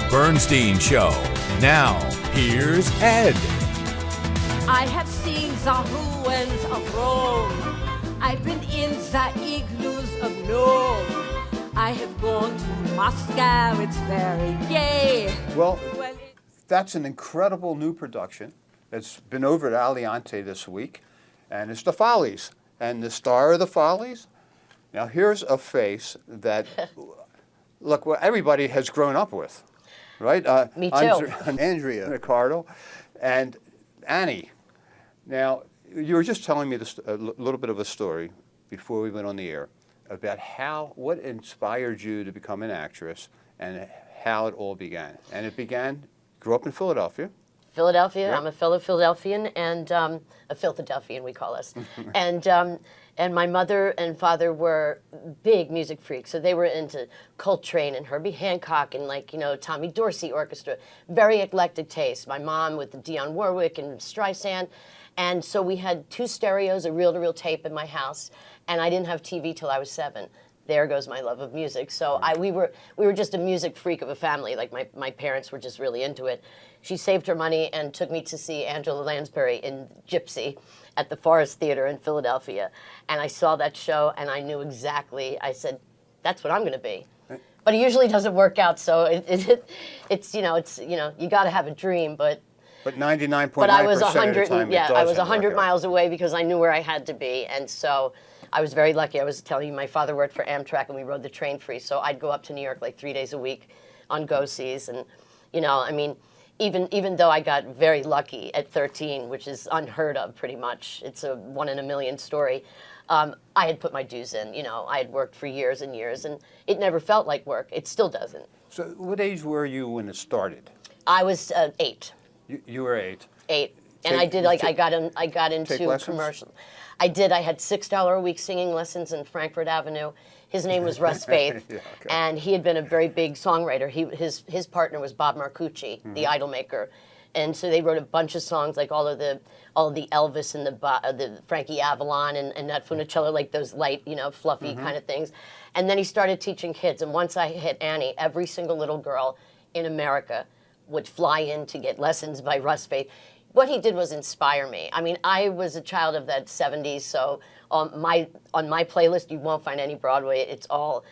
Bernstein Show. Now, here's Ed. I have seen the ruins of Rome. I've been in the igloos of Nome. I have gone to Moscow. It's very gay. Well, that's an incredible new production. It's been over at Aliante this week, and it's the Follies. And the star of the Follies, now here's a face that, look, well, everybody has grown up with, right? Me too. Andrea McArdle and Annie. Now, you were just telling me this, a little bit of a story before we went on the air about what inspired you to become an actress and how it all began. And it began, grew up in Philadelphia. Philadelphia. Yeah. I'm a fellow Philadelphian and a Philadelphian, we call us. And my mother and father were big music freaks, so they were into Coltrane and Herbie Hancock and Tommy Dorsey Orchestra. Very eclectic taste. My mom with the Dionne Warwick and Streisand, and so we had 2 stereos, a reel-to-reel tape in my house, and I didn't have TV till I was 7. There goes my love of music. So we were just a music freak of a family. Like my parents were just really into it. She saved her money and took me to see Angela Lansbury in Gypsy at the Forest Theater in Philadelphia. And I saw that show and I knew exactly, I said, that's what I'm gonna be. But it usually doesn't work out, so it's you gotta have a dream, but 99.9% but I was of the 100, time yeah, it I was doesn't 100 work out. miles away because I knew where I had to be, and so I was very lucky. I was telling you, my father worked for Amtrak, and we rode the train free, so I'd go up to New York like 3 days a week on go-sees, and even though I got very lucky at 13, which is unheard of pretty much, it's a 1 in a million story, I had put my dues in. I had worked for years and years, and it never felt like work. It still doesn't. So what age were you when it started? I was 8. You were 8. 8. And I did I got into commercial. I did. I had $6 a week singing lessons in Frankfurt Avenue. His name was Russ Faith, Yeah, okay. and he had been a very big songwriter. His partner was Bob Marcucci, the idol maker, and so they wrote a bunch of songs, like all of the Elvis and the Frankie Avalon and Nat Funicello, like those light, fluffy kind of things. And then he started teaching kids. And once I hit Annie, every single little girl in America would fly in to get lessons by Russ Faith. What he did was inspire me. I mean, I was a child of that 70s, so on my playlist, you won't find any Broadway. It's all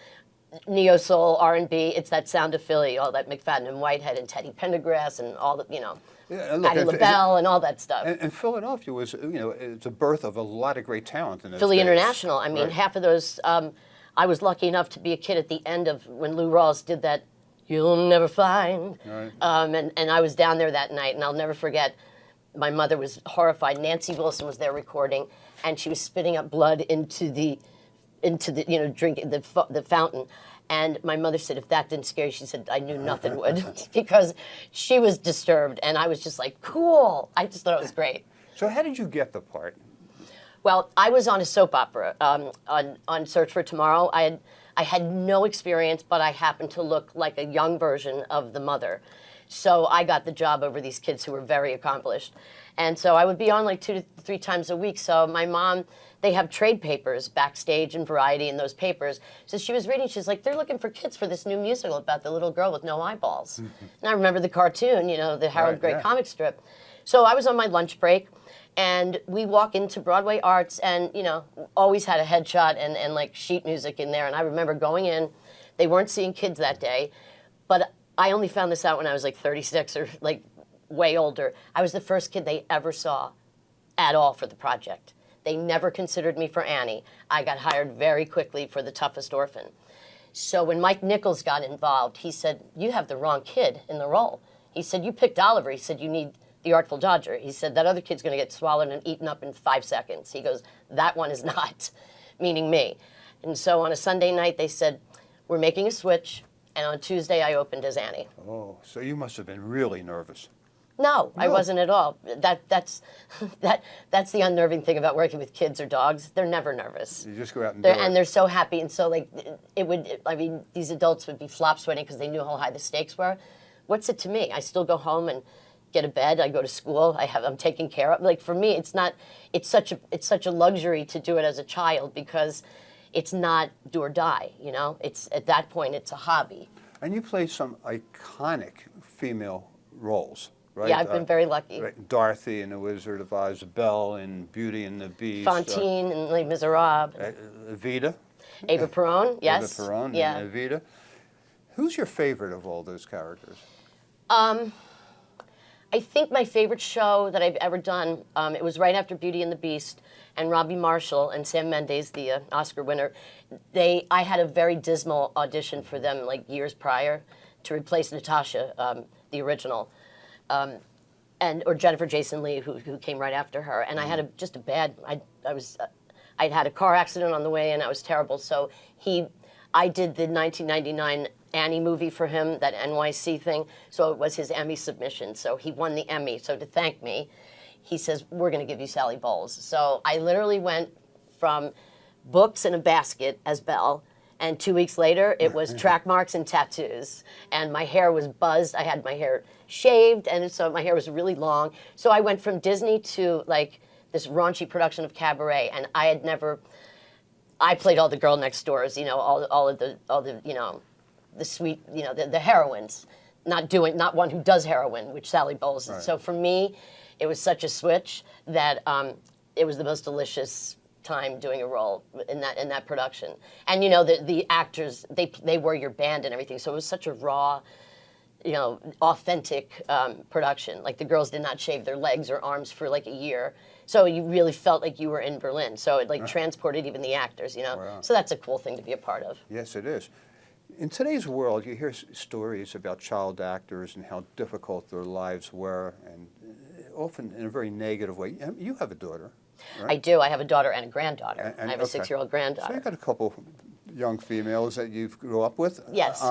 neo-soul, R&B. It's that sound of Philly, all that McFadden and Whitehead and Teddy Pendergrass and all the, Patti LaBelle and all that stuff. And Philadelphia was, it's a birth of a lot of great talent in those Philly days. International. I mean, Right. half of those, I was lucky enough to be a kid at the end of when Lou Rawls did that, "You'll Never Find." Right. And I was down there that night, and I'll never forget, my mother was horrified. Nancy Wilson was there recording, and she was spitting up blood into the drink the fountain. And my mother said, if that didn't scare you, she said, I knew nothing would, because she was disturbed, and I was just like, cool. I just thought it was great. So how did you get the part? Well, I was on a soap opera on Search for Tomorrow. I had no experience, but I happened to look like a young version of the mother. So I got the job over these kids who were very accomplished. And so I would be on like 2 to 3 times a week. So my mom, they have trade papers, Backstage and Variety and those papers. So she was reading, she's like, they're looking for kids for this new musical about the little girl with no eyeballs. And I remember the cartoon, the Harold Gray comic strip. So I was on my lunch break, and we walk into Broadway Arts, and, always had a headshot and like sheet music in there. And I remember going in, they weren't seeing kids that day, but I only found this out when I was like 36 or like way older. I was the first kid they ever saw at all for the project. They never considered me for Annie. I got hired very quickly for The Toughest Orphan. So when Mike Nichols got involved, he said, you have the wrong kid in the role. He said, you picked Oliver. He said, you need the Artful Dodger. He said, that other kid's going to get swallowed and eaten up in 5 seconds. He goes, that one is not, meaning me. And so on a Sunday night, they said, we're making a switch. And on Tuesday, I opened as Annie. Oh, so you must have been really nervous. No, I wasn't at all. That's the unnerving thing about working with kids or dogs. They're never nervous. You just go out and do it. And they're so happy. And so, these adults would be flop sweating because they knew how high the stakes were. What's it to me? I still go home and get a bed. I go to school. I'm taken care of. Like, for me, it's such a luxury to do it as a child because it's not do or die, It's at that point, it's a hobby. And you play some iconic female roles, right? Yeah, I've been very lucky. Right. Dorothy in The Wizard of Oz, Belle in Beauty and the Beast. Fantine in Les Miserables. Evita. Eva Peron, yes. Eva Peron yeah. and Evita. Who's your favorite of all those characters? I think my favorite show that I've ever done, it was right after Beauty and the Beast, and Robbie Marshall and Sam Mendes, the Oscar winner, I had a very dismal audition for them like years prior to replace Natasha, the original, or Jennifer Jason Leigh, who came right after her. And I had just a bad, I'd had a car accident on the way and I was terrible. So I did the 1999 Annie movie for him, that NYC thing. So it was his Emmy submission. So he won the Emmy. So to thank me, he says, we're going to give you Sally Bowles. So I literally went from books in a basket as Belle, and 2 weeks later, it was track marks and tattoos. And my hair was buzzed. I had my hair shaved, and so my hair was really long. So I went from Disney to like this raunchy production of Cabaret, and I played all the girl next doors, all of the the sweet, the heroines, not one who does heroin, which Sally Bowles is. Right. So for me, it was such a switch that it was the most delicious time doing a role in that production. And the actors, they were your band and everything, so it was such a raw, authentic production. Like the girls did not shave their legs or arms for like a year. So you really felt like you were in Berlin. So it transported even the actors, Wow. So that's a cool thing to be a part of. Yes, it is. In today's world, you hear stories about child actors and how difficult their lives were, and often in a very negative way. You have a daughter, right? I do. I have a daughter and a granddaughter. I have a okay. 6-year-old granddaughter. So you've got a couple young females that you've grew up with. Yes.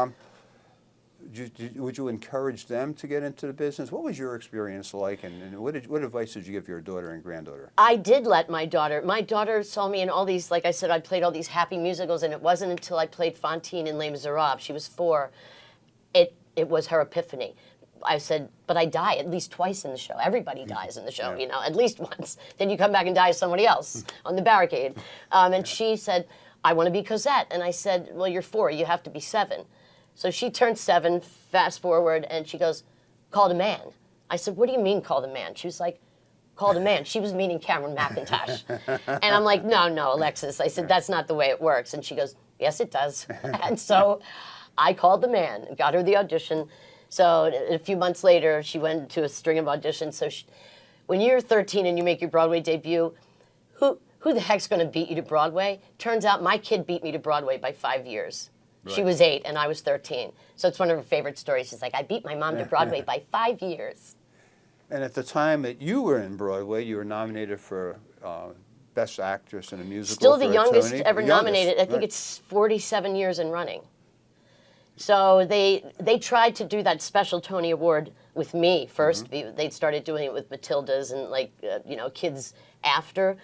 Would you encourage them to get into the business? What was your experience like, and what advice did you give your daughter and granddaughter? I did let my daughter saw me in all these, like I said, I played all these happy musicals, and it wasn't until I played Fantine in Les Miserables, she was 4, it was her epiphany. I said, but I die at least twice in the show. Everybody dies in the show, Yeah. at least once. Then you come back and die as somebody else on the barricade. And she said, I want to be Cosette. And I said, well, you're 4, you have to be 7. So she turned 7, fast forward, and she goes, called a man. I said, what do you mean called a man? She was like, called a man. She was meaning Cameron McIntosh. And I'm like, no, Alexis. I said, that's not the way it works. And she goes, yes, it does. And so I called the man, got her the audition. So a few months later, she went to a string of auditions. So when you're 13 and you make your Broadway debut, who the heck's going to beat you to Broadway? Turns out my kid beat me to Broadway by 5 years. Right. She was 8 and I was 13. So it's one of her favorite stories. She's like, I beat my mom to Broadway by 5 years. And at the time that you were in Broadway, you were nominated for Best Actress in a Musical. Still the for a youngest Tony. ever nominated. I think it's 47 years in running. So they tried to do that special Tony Award with me first. Mm-hmm. They'd started doing it with Matildas and kids after.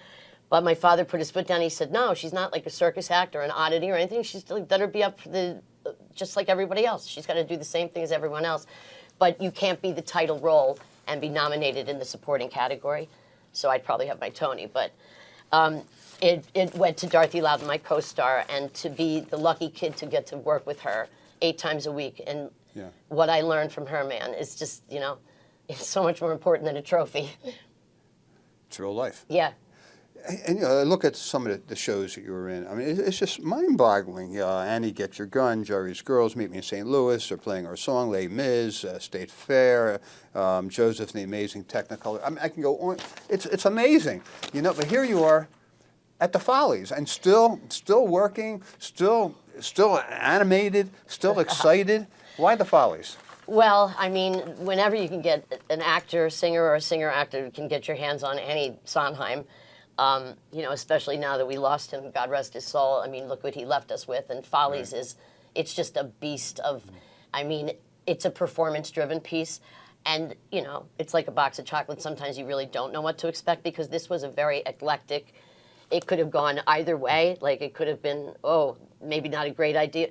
But my father put his foot down. He said, no, she's not like a circus act or an oddity or anything. She's let her be up for just like everybody else. She's got to do the same thing as everyone else. But you can't be the title role and be nominated in the supporting category. So I'd probably have my Tony. But it went to Dorothy Loudon, my co-star, and to be the lucky kid to get to work with her 8 times a week. And what I learned from her, man, is just, it's so much more important than a trophy. It's real life. Yeah. And I look at some of the shows that you were in. I mean, it's just mind-boggling. Annie, Get Your Gun, Jerry's Girls, Meet Me in St. Louis. They're playing our song, Les Mis, State Fair, Joseph and the Amazing Technicolor. I mean, I can go on. It's amazing, But here you are at the Follies, and still working, still animated, still excited. Why the Follies? Well, I mean, whenever you can get an actor, singer, or a singer-actor who can get your hands on Annie Sondheim. Especially now that we lost him, God rest his soul. I mean, look what he left us with. And Follies it's just a beast of, it's a performance-driven piece. And, it's like a box of chocolates. Sometimes you really don't know what to expect because this was a very eclectic, it could have gone either way. Like it could have been, maybe not a great idea.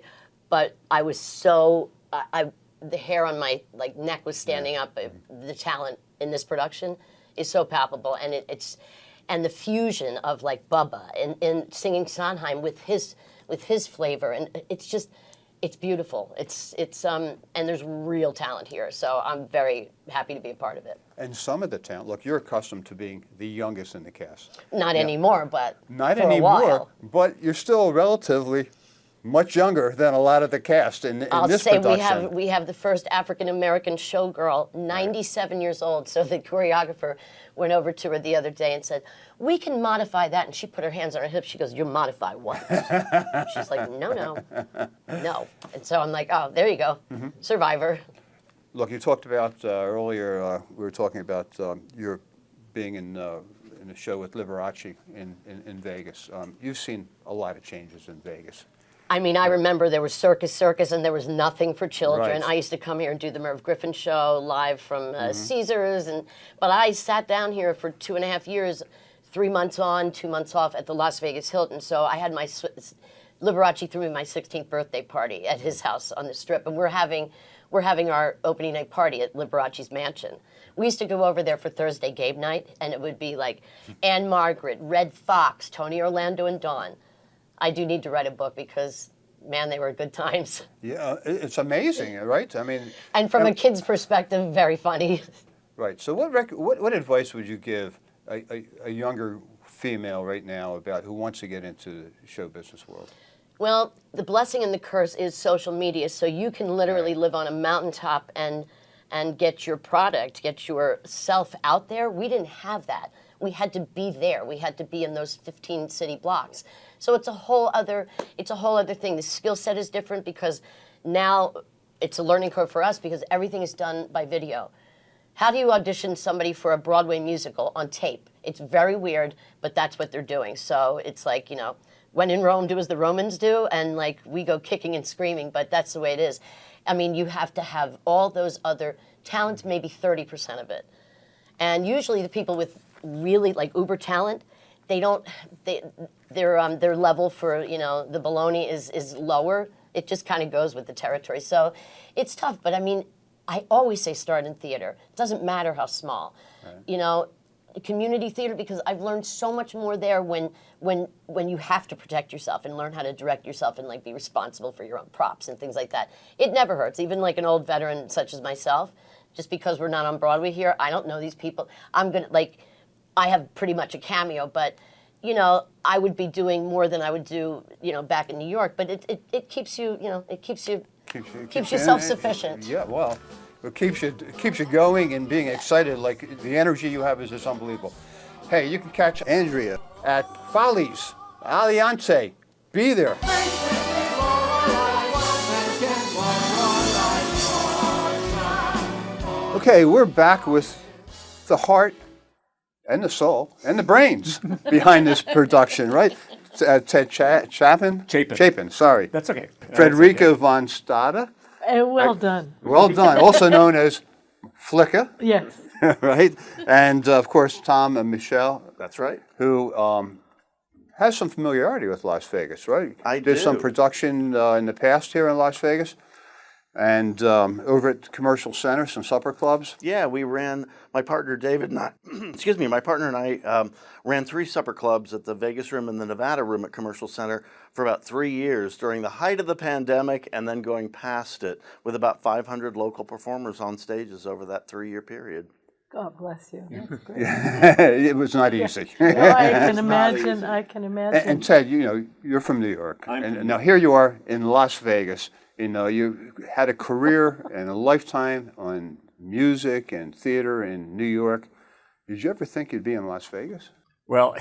But I was so, the hair on my neck was standing up. The talent in this production is so palpable. And it's... And the fusion of Bubba and singing Sondheim with his flavor, and it's just, It's beautiful. And there's real talent here. So I'm very happy to be a part of it. And some of the talent, look, you're accustomed to being the youngest in the cast. Not anymore, but Not for anymore, a while. but you're still relatively much younger than a lot of the cast in I'll this say production. we have the first African American showgirl, 97 years old. So the choreographer went over to her the other day and said, "We can modify that." And she put her hands on her hips. She goes, "You modify what?" She's like, no. And so I'm like, "Oh, there you go, Survivor." Look, you talked about earlier, we were talking about your being in a show with Liberace in Vegas. You've seen a lot of changes in Vegas. I mean, I remember there was Circus, and there was nothing for children. Right. I used to come here and do the Merv Griffin show live from Caesars, but I sat down here for 2.5 years, 3 months on, 2 months off at the Las Vegas Hilton. So I had Liberace threw me my 16th birthday party at his house on the Strip, and we're having our opening night party at Liberace's mansion. We used to go over there for Thursday Gabe night, and it would be like Anne Margaret, Red Fox, Tony Orlando, and Dawn. I do need to write a book because, man, they were good times. Yeah, it's amazing, right? I mean, And from a kid's perspective, very funny. right. So what advice would you give a younger female right now about who wants to get into the show business world? Well, the blessing and the curse is social media, so you can literally live on a mountaintop and get your product, get yourself out there. We didn't have that. We had to be there. We had to be in those 15 city blocks. So it's a whole other thing. The skill set is different because now it's a learning curve for us because everything is done by video. How do you audition somebody for a Broadway musical on tape? It's very weird, but that's what they're doing. So it's like, when in Rome, do as the Romans do, and like we go kicking and screaming, but that's the way it is. I mean, you have to have all those other talents, maybe 30% of it. And usually the people with really like uber talent, their level for, the baloney is lower. It just kind of goes with the territory. So it's tough, but I mean, I always say start in theater. It doesn't matter how small. Right. Community theater, because I've learned so much more there when you have to protect yourself and learn how to direct yourself and like be responsible for your own props and things like that. It never hurts. Even like an old veteran such as myself, just because we're not on Broadway here, I don't know these people. I have pretty much a cameo, but I would be doing more than I would do, back in New York. But it keeps you, it keeps you self-sufficient. Yeah, well, it keeps you going and being excited. Like the energy you have is just unbelievable. Hey, you can catch Andrea at Follies, Aliante. Be there. Okay, we're back with the heart and the soul and the brains behind this production, right? Ted Chaplin? Chapin, sorry. That's okay. Frederica von Stade. Well done. Well done. Also known as Flica, Yes. right? And of course, Tom Michel, That's right. who has some familiarity with Las Vegas, right? I Did some do. production in the past here in Las Vegas. And over at Commercial Center, some supper clubs. Yeah, we ran, my partner David and I, my partner and I ran 3 supper clubs at the Vegas room and the Nevada room at Commercial Center for about 3 years during the height of the pandemic and then going past it with about 500 local performers on stages over that 3-year period. God bless you. That's great. It was not easy. No, I can imagine. I can imagine. And Ted, you're from New York. And now here you are in Las Vegas. You had a career and a lifetime on music and theater in New York. Did you ever think you'd be in Las Vegas? Well,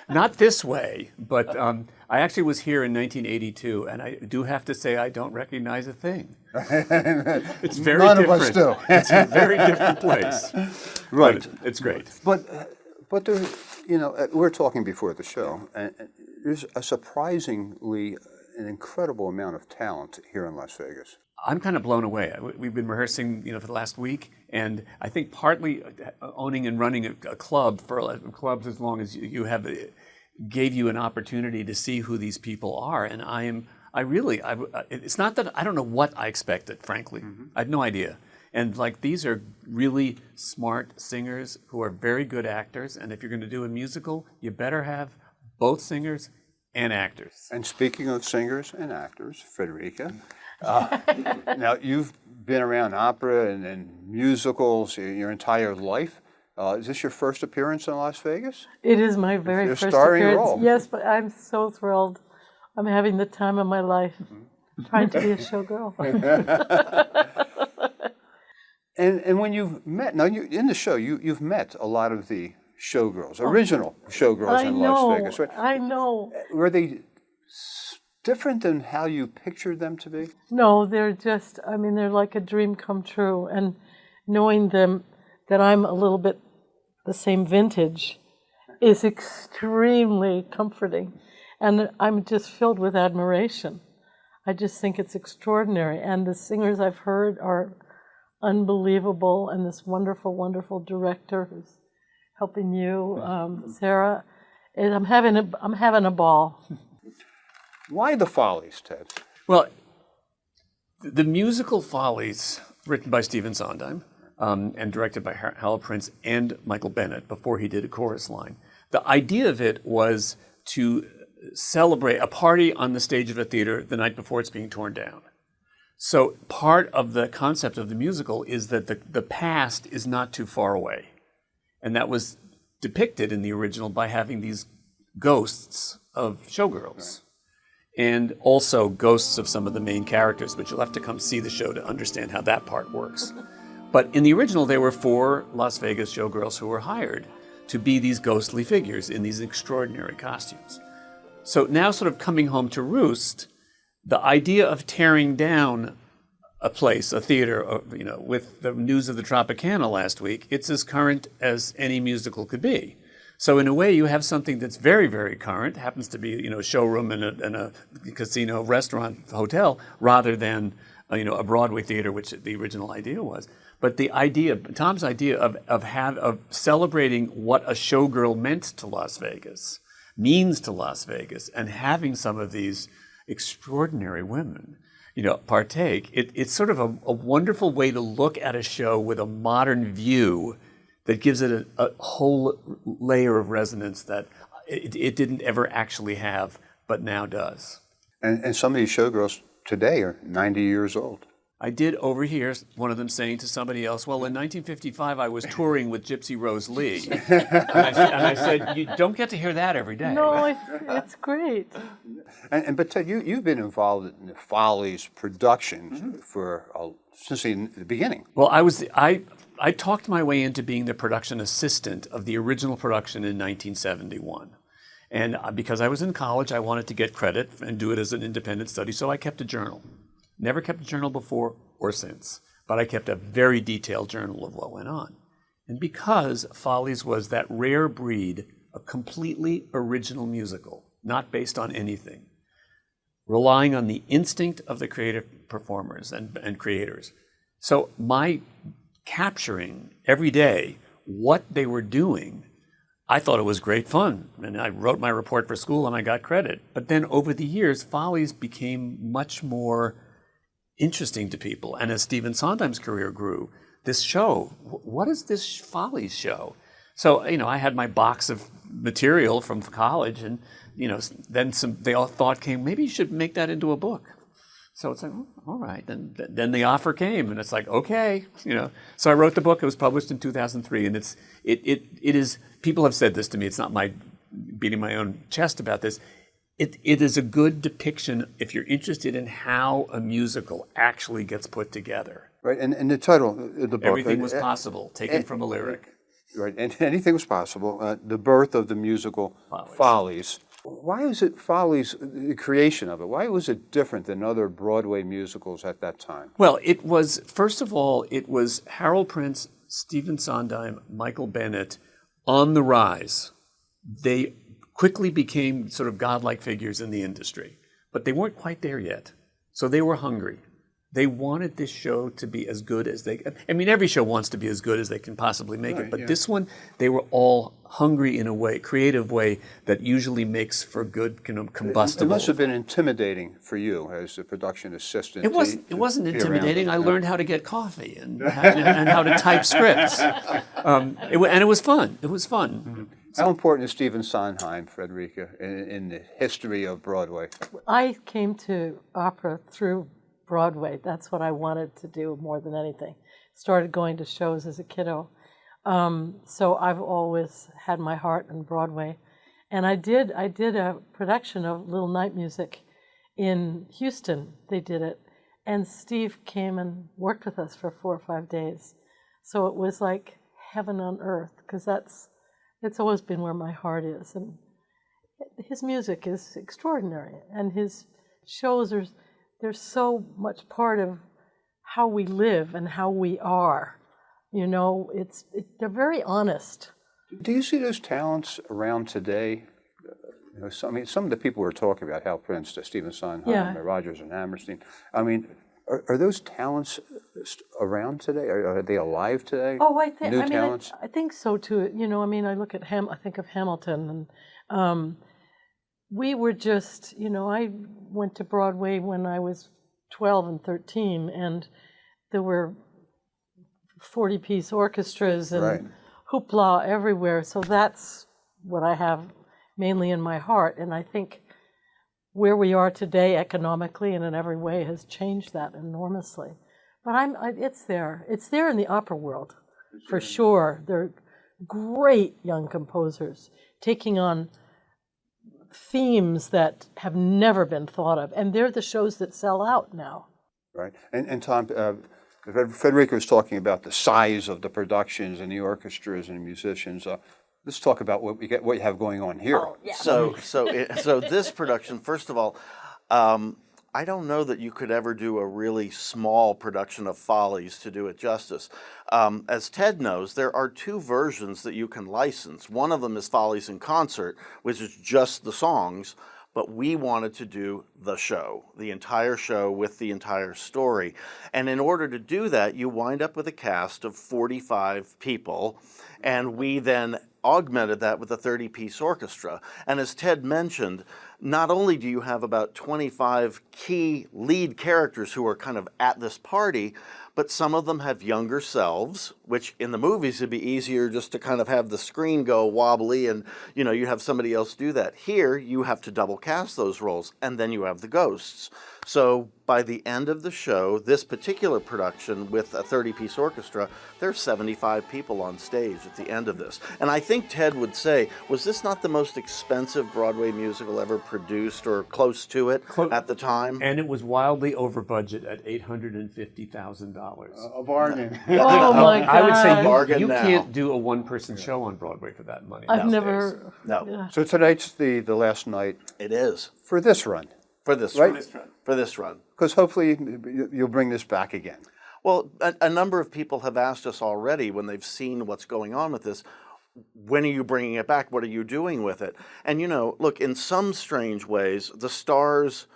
not this way, but I actually was here in 1982, and I do have to say I don't recognize a thing. It's very None different. of us do. It's a very different place. Right. But it's great. But there, we're talking before the show, and there's a surprisingly an incredible amount of talent here in Las Vegas. I'm kind of blown away. We've been rehearsing, for the last week, and I think partly owning and running a club for clubs as long as you have gave you an opportunity to see who these people are. And it's not that I don't know what I expected, frankly. Mm-hmm. I had no idea. And these are really smart singers who are very good actors. And if you're going to do a musical, you better have both singers and actors. And speaking of singers and actors, Frederica, now you've been around opera and musicals your entire life. Is this your first appearance in Las Vegas? It is my very Your first starring appearance. role. Yes, but I'm so thrilled. I'm having the time of my life, trying to be a showgirl. And when you've met, now in the show, you've met a lot of the showgirls, original showgirls in Las Vegas, right? I know. Were they different than how you pictured them to be? No, they're just, I mean, they're like a dream come true. And knowing them, that I'm a little bit the same vintage, is extremely comforting. And I'm just filled with admiration. I just think it's extraordinary. And the singers I've heard are unbelievable. And this wonderful, wonderful director who's helping you, Sarah. And I'm having a ball. Why the Follies, Ted? Well, the musical Follies, written by Stephen Sondheim and directed by Harold Prince and Michael Bennett before he did a chorus line. The idea of it was to celebrate a party on the stage of a theater the night before it's being torn down. So part of the concept of the musical is that the past is not too far away. And that was depicted in the original by having these ghosts of showgirls. Right. And also ghosts of some of the main characters, but you'll have to come see the show to understand how that part works. But in the original, there were 4 Las Vegas showgirls who were hired to be these ghostly figures in these extraordinary costumes. So now, sort of coming home to roost, the idea of tearing down a place, a theater, with the news of the Tropicana last week, it's as current as any musical could be. So in a way, you have something that's very, very current, happens to be, a showroom in a casino, restaurant, hotel, rather than, a Broadway theater, which the original idea was. But the idea, Tom's idea of celebrating what a showgirl meant to Las Vegas, means to Las Vegas, and having some of these extraordinary women, partake, it's sort of a wonderful way to look at a show with a modern view that gives it a whole layer of resonance that it didn't ever actually have, but now does. And some of these showgirls today are 90 years old. I did overhear one of them saying to somebody else, well, in 1955, I was touring with Gypsy Rose Lee. and I said, you don't get to hear that every day. No, it's great. But Ted, you've been involved in the Follies production since the beginning. Well, I talked my way into being the production assistant of the original production in 1971. And because I was in college, I wanted to get credit and do it as an independent study, so I kept a journal. Never kept a journal before or since, but I kept a very detailed journal of what went on. And because Follies was that rare breed, a completely original musical, not based on anything, relying on the instinct of the creative performers and creators. So my capturing every day what they were doing, I thought it was great fun. And I wrote my report for school and I got credit. But then over the years, Follies became much more interesting to people. And as Stephen Sondheim's career grew, this show, what is this Follies show? So, I had my box of material from college and, then they all thought came, maybe you should make that into a book. So it's like, oh, all right. Then the offer came and it's like, okay, So I wrote the book. It was published in 2003 and it is, people have said this to me. It's not my beating my own chest about this. It is a good depiction if you're interested in how a musical actually gets put together. Right, and the title of the book. Everything was possible, taken from a lyric. Right, and anything was possible. The birth of the musical Follies. Why is it Follies, the creation of it? Why was it different than other Broadway musicals at that time? Well, it was, first of all, it was Harold Prince, Stephen Sondheim, Michael Bennett on the rise. They quickly became sort of godlike figures in the industry, but they weren't quite there yet. So they were hungry. They wanted this show to be as good as every show wants to be as good as they can possibly make it, but this one, they were all hungry in a creative way that usually makes for good, combustible. It must have been intimidating for you as a production assistant. It wasn't intimidating. I learned how to get coffee and how to type scripts. And it was fun. It was fun. How important is Stephen Sondheim, Frederica, in the history of Broadway? I came to opera through Broadway. That's what I wanted to do more than anything. Started going to shows as a kiddo. So I've always had my heart in Broadway. And I did a production of Little Night Music in Houston. They did it. And Steve came and worked with us for 4 or 5 days. So it was like heaven on earth, because it's always been where my heart is. And his music is extraordinary. And his shows they're so much part of how we live and how we are. You know, they're very honest. Do you see those talents around today? You know, some of the people we're talking about, Hal Prince, Stephen Sondheim, Rodgers and Hammerstein. I mean, are those talents around today? Are they alive today? Oh, I think. New talents? I think so too. You know, I mean, I think of Hamilton, and we were just. You know, I went to Broadway when I was 12 and 13, and there were 40-piece orchestras and hoopla everywhere. So that's what I have mainly in my heart. And I think where we are today economically and in every way has changed that enormously. But it's there. It's there in the opera world, for sure. They're great young composers taking on themes that have never been thought of. And they're the shows that sell out now. Right. And Tom, Frederica was talking about the size of the productions and the orchestras and the musicians. Let's talk about what you have going on here. Oh, yeah. So this production, first of all, I don't know that you could ever do a really small production of Follies to do it justice. As Ted knows, there are 2 versions that you can license. One of them is Follies in Concert, which is just the songs. But we wanted to do the show, the entire show with the entire story. And in order to do that, you wind up with a cast of 45 people, and we then augmented that with a 30-piece orchestra. And as Ted mentioned, not only do you have about 25 key lead characters who are kind of at this party, but some of them have younger selves, which in the movies it'd be easier just to kind of have the screen go wobbly and, you know, you have somebody else do that. Here, you have to double cast those roles, and then you have the ghosts. So by the end of the show, this particular production with a 30-piece orchestra, there's 75 people on stage at the end of this. And I think Ted would say, was this not the most expensive Broadway musical ever produced or close to it at the time? And it was wildly over budget at $850,000. A bargain. Oh my God! I would say Bargain you now. can't do a one-person show on Broadway for that money. I've nowadays. never. No, Yeah. So tonight's the last night it is. for this run, For this Right. run. For this run. because hopefully you'll bring this back again. Well, a number of people have asked us already when they've seen what's going on with this, when are you bringing it back? What are you doing with it? And, you know, look, in some strange ways, the stars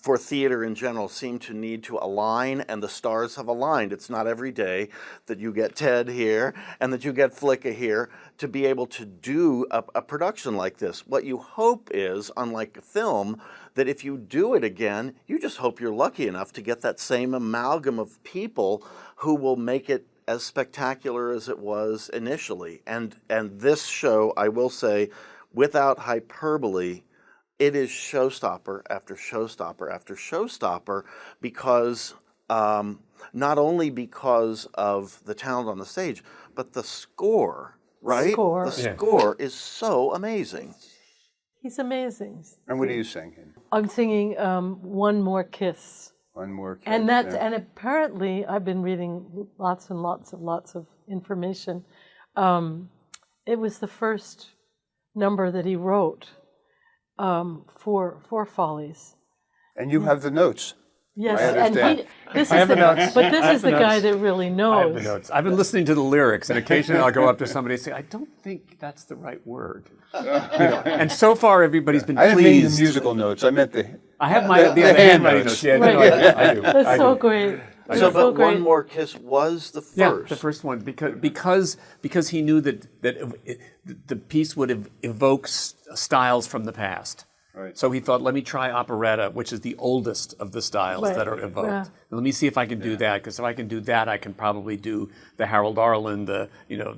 for theater in general seem to need to align, and the stars have aligned. It's not every day that you get Ted here and that you get Flica here to be able to do a production like this. What you hope is, unlike a film, that if you do it again, you just hope you're lucky enough to get that same amalgam of people who will make it as spectacular as it was initially. And this show, I will say, without hyperbole, it is showstopper after showstopper after showstopper, because not only because of the talent on the stage, but the score, right? Score. The score is so amazing. He's amazing. And what are you singing? I'm singing One More Kiss. One more. And kiss, that's yeah. and apparently I've been reading lots and lots of information. It was the first number that he wrote for Follies. And you have the notes. Yes, I understand. this I is have the the notes. but I this have is the the guy notes. that really I have knows. the notes. I've been listening to the lyrics, and occasionally I'll go up to somebody and say, "I don't think that's the right word." You know, and so far, everybody's been I didn't mean the pleased. musical notes. I meant the. I have my the hand handwriting notes. notes. Yeah, Right. no, I do. That's I so do. great. So, That's but so great. One More Kiss was the first. Yeah, the first one, because he knew that the piece would evoke styles from the past. Right. So he thought, let me try operetta, which is the oldest of the styles Right. that are evoked. Yeah. Let me see if I can do that, because if I can do that, I can probably do the Harold Arlen, the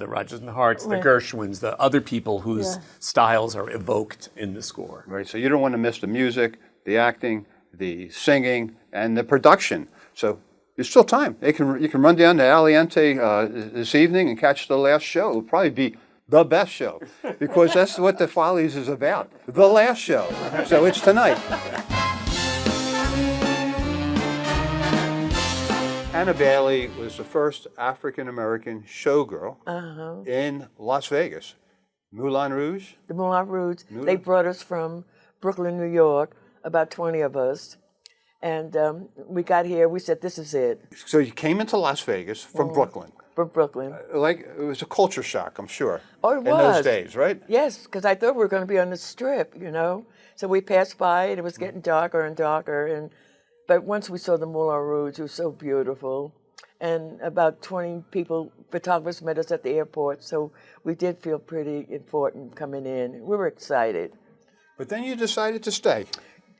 Rodgers and Harts, the Right. Gershwins, the other people whose Yeah. styles are evoked in the score. Right, so you don't want to miss the music, the acting, the singing, and the production. So there's still time. You can run down to Aliante this evening and catch the last show. It'll probably be the best show, because that's what the Follies is about, the last show. So it's tonight. Anna Bailey was the first African American showgirl in Las Vegas. Moulin Rouge. The Moulin Rouge. They brought us from Brooklyn, New York, about 20 of us. And we got here, we said, this is it. So you came into Las Vegas from Brooklyn. From Brooklyn. Like, it was a culture shock, I'm sure. Oh, it in those was. days, right? Yes, because I thought we were going to be on the Strip, you know. So we passed by, and it was getting darker and darker. But once we saw the Moulin Rouge, it was so beautiful. And about 20 people, photographers met us at the airport. So we did feel pretty important coming in. We were excited. But then you decided to stay.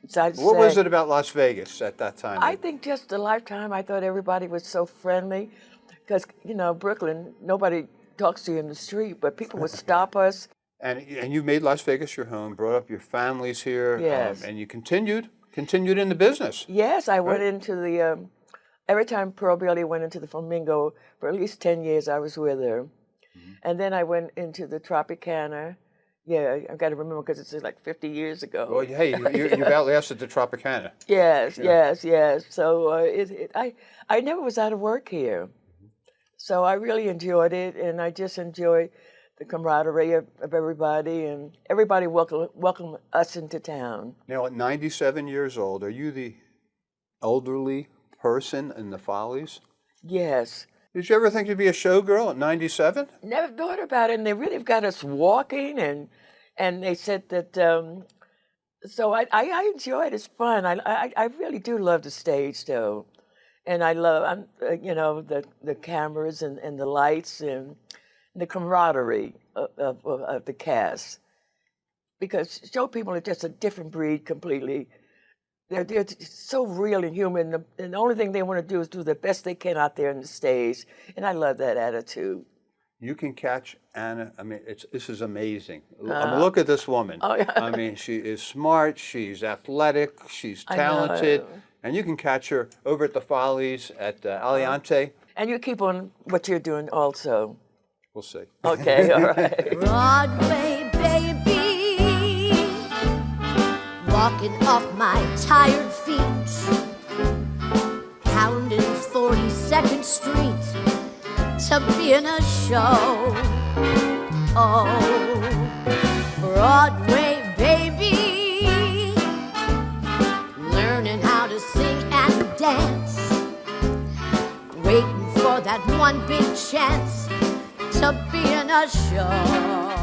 Decided to What was stay. it about Las Vegas at that time? I think just a lifetime. I thought everybody was so friendly. Because, you know, Brooklyn, nobody talks to you in the street, but people would stop us. And you made Las Vegas your home, brought up your families here. Yes. And you continued in the business. Yes, I went into the, every time Pearl Bailey went into the Flamingo, for at least 10 years I was with her. And then I went into the Tropicana. Yeah, I've got to remember because it's like 50 years ago. Well, hey, you've outlasted the Tropicana. Yes, yes. So I never was out of work here. So I really enjoyed it, and I just enjoy the camaraderie of everybody, and everybody welcomed us into town. Now, at 97 years old, are you the elderly person in the Follies? Yes. Did you ever think you'd be a showgirl at 97? Never thought about it, and they really got us walking, and they said that, so I enjoy it, it's fun. I really do love the stage, though. And I love, you know, the cameras and the lights and the camaraderie of the cast. Because show people are just a different breed completely. They're so real and human, and the only thing they want to do is do the best they can out there on the stage. And I love that attitude. You can catch Anna. I mean, this is amazing. I mean, look at this woman. Oh, yeah. I mean, she is smart. She's athletic. She's talented. And you can catch her over at the Follies at Aliante. And you keep on what you're doing also. We'll see. Okay, all right. Broadway, baby, walking up my tired feet, pounding 42nd Street to be in a show. Oh, Broadway, baby, learning how to sing and dance, waiting for that one big chance to be in a show.